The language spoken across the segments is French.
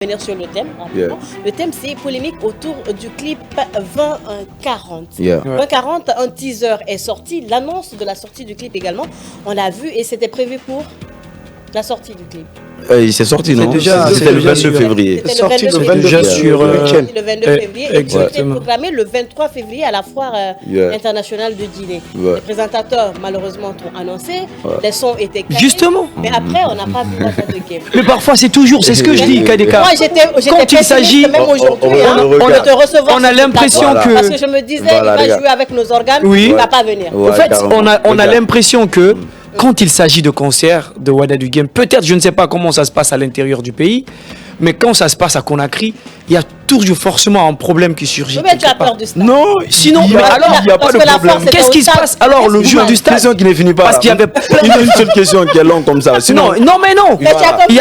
Venir sur le thème. Le thème, c'est polémique autour du clip 2040. 2040, un teaser est sorti. L'annonce de la sortie du clip également, on l'a vu et c'était prévu pour la sortie du clip. Il s'est sorti, non? C'était le 22 février. C'était sorti le 22 février. Et c'était proclamé le 23 février à la foire internationale de dîner. Les présentateurs, malheureusement, ont annoncé. Les sons étaient calés. Justement. Mais après, on n'a pas vu la date de game. Mais parfois, c'est toujours, c'est ce que je dis, Kadeka. Moi, j'étais quand il s'agit, même aujourd'hui, on a l'impression que... Parce que je me disais, il va jouer avec nos organes, il ne va pas venir. En fait, on a l'impression que quand il s'agit de concerts de Wada du Game, peut-être, je ne sais pas comment ça se passe à l'intérieur du pays, mais quand ça se passe à Conakry, il y a toujours forcément un problème qui surgit. Mais tu as peur du stade. Non, sinon, mais alors, il n'y a pas de problème. Qu'est-ce qui se passe alors le jour du stade? Question qui ne finit pas. Parce qu'il y avait il y a une seule question qui est longue comme ça. Sinon, non, mais non. Il y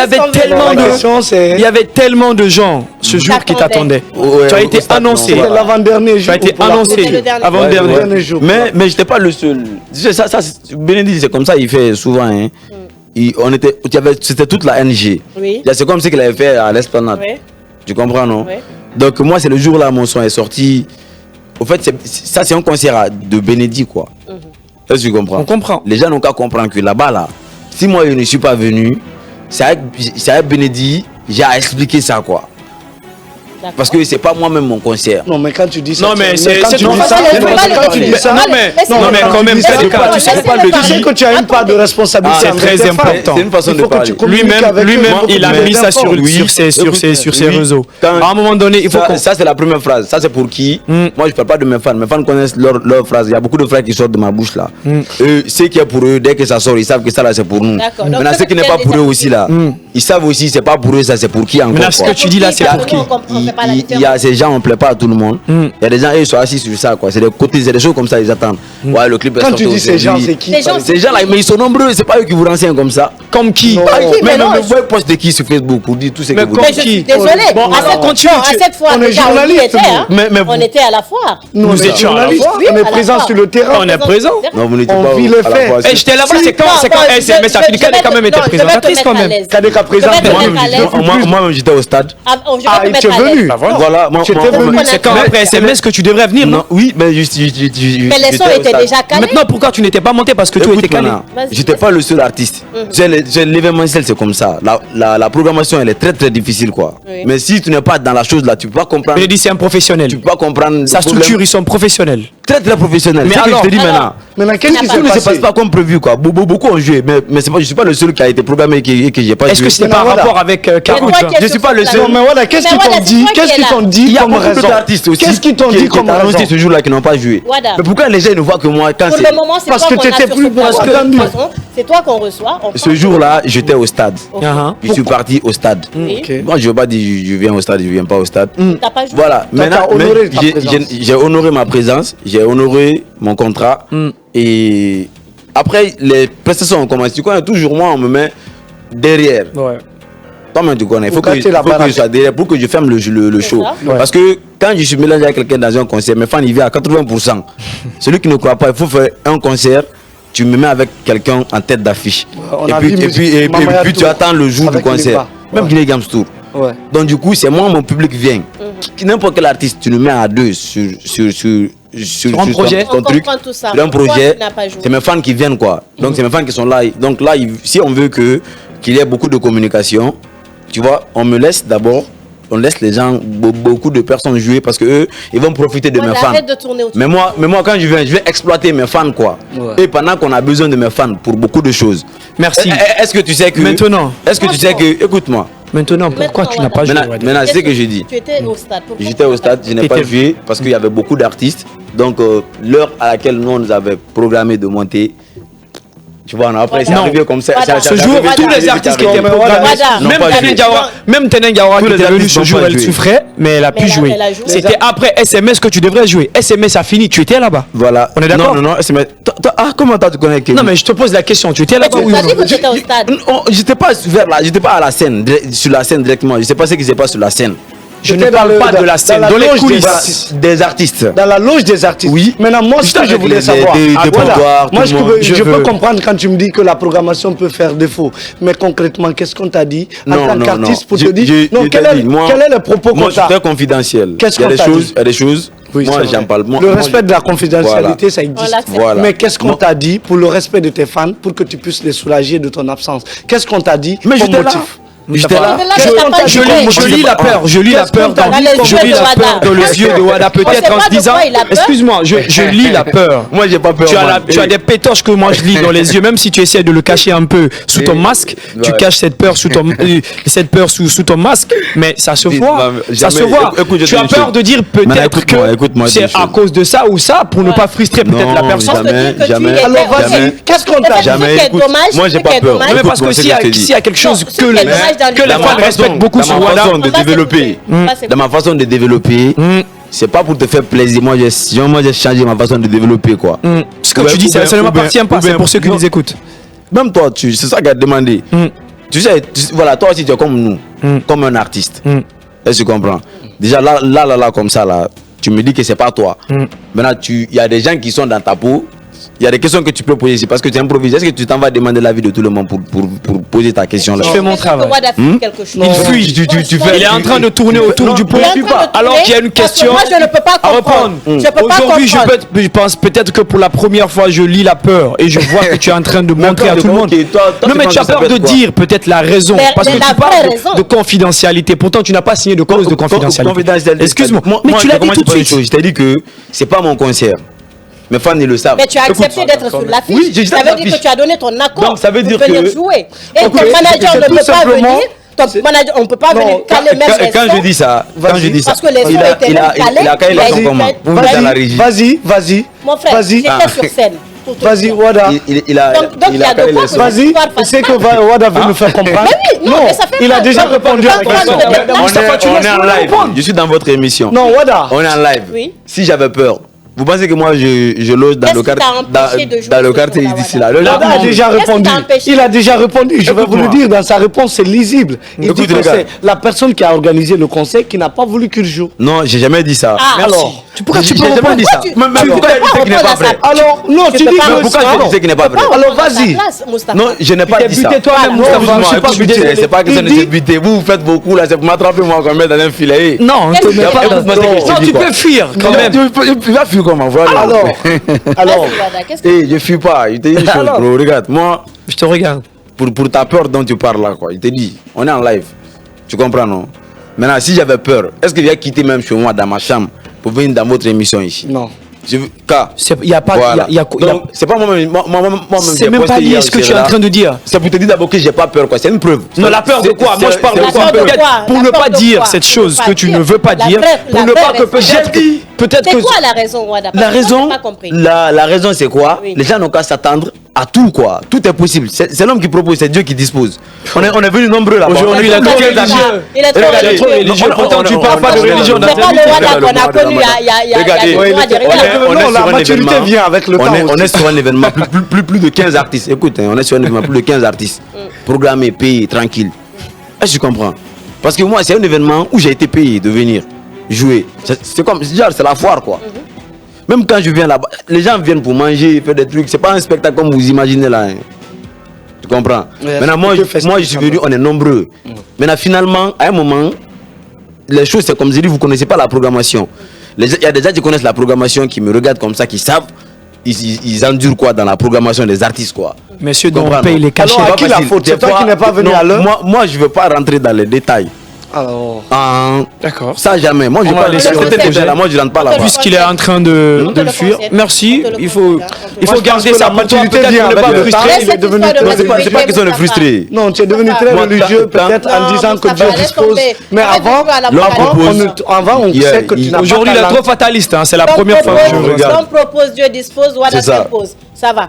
avait tellement de gens ce jour qui t'attendaient. Tu as été annoncé. C'était l'avant-dernier jour. Tu as été annoncé avant-dernier jour. Mais je n'étais pas le seul. Bénédicte, c'est comme ça, il fait souvent. C'était toute la NG. C'est comme ce qu'il avait fait à l'Esplanade. Tu comprends, non? Donc moi, c'est le jour là mon son est sorti. Au fait, ça c'est un concert de Bénédicte, quoi. Est-ce que tu comprends? On comprend. Les gens n'ont qu'à comprendre que là-bas, là, si moi je ne suis pas venu, c'est avec Bénédicte, j'ai à expliquer ça, quoi. Parce que c'est pas moi-même mon concert. Non, mais quand tu dis ça. Non, mais c'est quand tu dis ça. Non, mais quand même, tu sais que tu as une part de responsabilité. C'est très important. C'est une façon de parler. Lui-même, il a mis ça sur ses réseaux. À un moment donné, il faut qu'on... Ça, c'est la première phrase. Ça, c'est pour qui? Moi, je parle pas de mes fans. Mes fans connaissent leur phrase. Il y a beaucoup de phrases qui sortent de ma bouche, là. Ce qui est pour eux, dès que ça sort, ils savent que ça, là, c'est pour nous. Maintenant, ce qui n'est pas pour eux aussi, là, ils savent aussi, c'est pas pour eux, ça, c'est pour qui encore. Maintenant, ce que tu dis là, c'est pour qui? Il y a ces gens, on ne plaît pas à tout le monde. Il y a des gens, ils sont assis sur ça, quoi. C'est des côtés, c'est des choses comme ça, ils attendent. Ouais, le clip est sorti. Quand tu dis ces gens, c'est qui? Ces gens là, mais ils sont nombreux, c'est pas eux qui vous renseignent comme ça. Comme qui? Mais vous voyez poste de qui sur Facebook pour dire tout ce que vous dites. Mais je suis désolé. À cette fois, on est journaliste. On était à la foire. Nous étions journalistes. On est présents sur le terrain. On est présent. Non, vous n'étiez pas. On vit les faits. J'étais là-bas, c'est quand SMS a fini. Kadeka quand même était présentatrice quand même. Kadeka présente. Moi-même, j'étais au stade. Ah, tu es venu. Voilà, c'est quand après SMS que tu devrais venir, non? Oui, mais mais les sons étaient déjà calés. Maintenant, pourquoi tu n'étais pas monté? Parce que tout était calé. J'étais pas le seul artiste. L'événementiel, c'est comme ça. La programmation, elle est très très difficile, quoi. Mais si tu n'es pas dans la chose là, tu peux pas comprendre. Mais c'est un professionnel. Tu peux pas comprendre. Sa structure, ils sont professionnels. Très très professionnels. Mais alors, je te dis maintenant. Maintenant, qu'est-ce qui se passe pas comme prévu, quoi. Beaucoup ont joué, mais je suis pas le seul qui a été programmé et que j'ai pas joué. Est-ce que c'était par rapport avec 40? Je suis pas le seul. Mais voilà, qu'est-ce qu'ils t'ont dit? Qu'est-ce qu'ils t'ont dit comme raison? Qu'est-ce qu'ils t'ont dit comme raison ce jour-là qui n'ont pas joué? Mais pourquoi les gens ne voient que moi quand c'est... Pour le moment, c'est parce que tu étais plus c'est toi qu'on reçoit. Ce jour-là, j'étais au stade. Je suis parti au stade. Moi, je ne veux pas dire je viens au stade, je ne viens pas au stade. Voilà. Maintenant, j'ai honoré ma présence, j'ai honoré mon contrat. Et après, les prestations ont commencé. Tu connais toujours, moi, on me met derrière. Toi-même, tu connais. Il faut que je sois derrière pour que je ferme le show. Parce que quand je suis mélangé avec quelqu'un dans un concert, mes fans, ils viennent à 80%. Celui qui ne croit pas, il faut faire un concert. Tu me mets avec quelqu'un en tête d'affiche. Et puis tu attends le jour du concert. Même Guinée Games Tour. Donc du coup, c'est moi, mon public vient. N'importe quel artiste, tu le mets à deux sur un projet, ton truc, sur un projet, c'est mes fans qui viennent, quoi. Donc c'est mes fans qui sont là. Donc là, si on veut qu'il y ait beaucoup de communication, tu vois, on me laisse d'abord. On laisse les gens, beaucoup de personnes jouer parce que eux, ils vont profiter de mes fans. Mais moi, quand je vais exploiter mes fans, quoi. Et pendant qu'on a besoin de mes fans pour beaucoup de choses. Merci. Est-ce que tu sais que... Maintenant. Est-ce que tu sais que... Écoute-moi. Maintenant, pourquoi tu n'as pas joué? Maintenant, c'est ce que je dis. Tu étais au stade. J'étais au stade, je n'ai pas joué parce qu'il y avait beaucoup d'artistes. Donc, l'heure à laquelle nous, on nous avait programmé de monter... Tu vois, après, c'est arrivé comme ça. Ce jour, tous les artistes qui étaient programmés, même Tenen Diawara qui était venu ce jour, elle souffrait, mais elle a pu jouer. C'était après SMS que tu devrais jouer. SMS a fini, tu étais là-bas. Voilà. On est d'accord? Non, SMS. Ah, comment tu connais? Non, mais je te pose la question, tu étais là-bas ou non? J'étais au stade. J'étais pas vers là, j'étais pas à la scène, sur la scène directement. Je sais pas ce qui se passe sur la scène. Je ne parle pas de la scène, dans les coulisses des artistes. Dans la loge des artistes. Oui. Maintenant, moi, ce que je voulais savoir, moi, je peux comprendre quand tu me dis que la programmation peut faire défaut. Mais concrètement, qu'est-ce qu'on t'a dit en tant qu'artiste pour te dire non, quel est le propos qu'on t'a? Moi, c'est très confidentiel. Qu'est-ce qu'on t'a dit? Il y a des choses. Oui, moi, j'en parle. Le respect de la confidentialité, ça existe. Voilà. Mais qu'est-ce qu'on t'a dit pour le respect de tes fans, pour que tu puisses les soulager de ton absence? Qu'est-ce qu'on t'a dit comme motif? Je lis la peur, je lis la peur dans les yeux de Wada, peut-être en se disant, excuse-moi, je lis la peur. Moi, j'ai pas peur. Tu as des pétoches que moi je lis dans les yeux, même si tu essaies de le cacher un peu sous ton masque, tu caches cette peur sous ton masque, mais ça se voit, ça se voit. Tu as peur de dire peut-être que c'est à cause de ça ou ça pour ne pas frustrer peut-être la personne. Jamais. Alors vas-y, qu'est-ce qu'on t'a dit? Moi, j'ai pas peur. Mais parce que s'il y a quelque chose que les fans respectent beaucoup sur Wada, dans ma façon de développer, c'est pas pour te faire plaisir. Moi, j'ai changé ma façon de développer, quoi. Ce que tu dis, ça ne m'appartient pas, c'est pour ceux qui nous écoutent. Même toi, c'est ça qu'elle a demandé. Tu sais, voilà, toi aussi, tu es comme nous, comme un artiste. Est-ce que tu comprends? Déjà, là, comme ça, là, tu me dis que c'est pas toi. Maintenant, il y a des gens qui sont dans ta peau. Il y a des questions que tu peux poser ici parce que tu improvises. Est-ce que tu t'en vas demander l'avis de tout le monde pour poser ta question là? Je fais mon travail. Il fuit. Il est en train de tourner autour du pot. Alors qu'il y a une question moi, je ne peux pas à reprendre. Aujourd'hui, je pense peut-être que pour la première fois, je lis la peur et je vois que tu es en train de montrer à tout le monde. Non, mais tu as peur de dire peut-être la raison parce que tu parles de confidentialité. Pourtant, tu n'as pas signé de clause de confidentialité. Excuse-moi, mais tu l'as dit tout de suite. Je t'ai dit que c'est pas mon concert. Mes fans, ils le savent. Mais tu as accepté d'être sur l'affiche. Oui, ça veut dire que tu as donné ton accord donc, ça veut dire pour venir jouer. Et ton manager ne peut pas venir. On ne peut pas venir caler même les quand je dis ça, parce que les sons étaient même calés. Il a calé les sons comment? Vas-y. Mon frère, j'étais sur scène. Vas-y, Wada. Donc il y a de quoi. Vas-y, tu sais que Wada veut nous faire comprendre. Non, il a déjà répondu à la question. On est en live. Je suis dans votre émission. Non, Wada. On est en live. Si j'avais peur, vous pensez que moi je loge dans le quartier d'ici là? Wada a déjà répondu. Il a déjà répondu. Je vais vous le dire, dans sa réponse, c'est lisible. Il dit que c'est la personne qui a organisé le concert qui n'a pas voulu qu'il joue. Non, j'ai jamais dit ça. Alors, pourquoi tu peux pas dire ça? Pourquoi tu dis qu'il n'est pas vrai? Alors, non, tu dis que pourquoi tu dis qu'il n'est pas vrai? Alors, vas-y. Non, je n'ai pas dit ça. Toi-même, Moustapha. C'est pas question de se buter. Vous faites beaucoup là, c'est pour m'attraper moi quand même dans un filet. Non, tu peux fuir quand même. Tu vas fuir comment? Voilà. Alors, je fuis pas. Je te dis une chose, bro. Regarde, moi, je te regarde. Pour ta peur dont tu parles là, quoi. Je te dis, on est en live. Tu comprends, non? Maintenant, si j'avais peur, est-ce que je vais quitter même chez moi dans ma chambre pour venir dans votre émission ici? Non. Il n'y a pas. C'est pas moi-même. C'est même pas lié ce que tu es en train de dire. C'est pour te dire d'abord que j'ai pas peur, quoi. C'est une preuve. Non, la peur de quoi? Moi, je parle de quoi? Pour ne pas dire cette chose que tu ne veux pas dire. Pour ne pas que peut-être que. C'est quoi la raison, Wada? La raison, c'est quoi? Les gens n'ont qu'à s'attendre à tout, quoi. Tout est possible. C'est l'homme qui propose, c'est Dieu qui dispose. On est venu nombreux là. Aujourd'hui, il est trop religieux. Il est trop religieux. Pourtant, tu parles pas de religion dans ta vie. C'est pas le Wada qu'on a connu il y a la maturité vient avec le temps. On est sur un événement, plus de 15 artistes. Écoute, on est sur un événement, plus de 15 artistes. Programmés, payés, tranquille. Est-ce que tu comprends? Parce que moi, c'est un événement où j'ai été payé de venir jouer. C'est comme, c'est la foire, quoi. Même quand je viens là-bas, les gens viennent pour manger, faire des trucs. C'est pas un spectacle comme vous imaginez là. Tu comprends? Maintenant, moi, je suis venu, on est nombreux. Maintenant, finalement, à un moment, les choses, c'est comme je dis, vous connaissez pas la programmation. Il y a des gens qui connaissent la programmation, qui me regardent comme ça, qui savent, ils endurent quoi dans la programmation des artistes, quoi. Messieurs, donc on paye les cachets. Alors, à qui la faute? C'est toi qui n'es pas venu à l'heure? Moi, je veux pas rentrer dans les détails. Alors, d'accord. Ça jamais. Moi je rentre pas là-bas. Puisqu'il est en train de le fuir. Merci. Il faut garder sa maturité pour ne pas frustrer. C'est pas question de frustrer. Non, tu es devenu très religieux peut-être en disant que Dieu dispose. Mais avant on sait que tu n'as pas. Aujourd'hui il est trop fataliste. C'est la première fois que je regarde. L'homme propose, Dieu dispose, Wada s'impose. Ça va.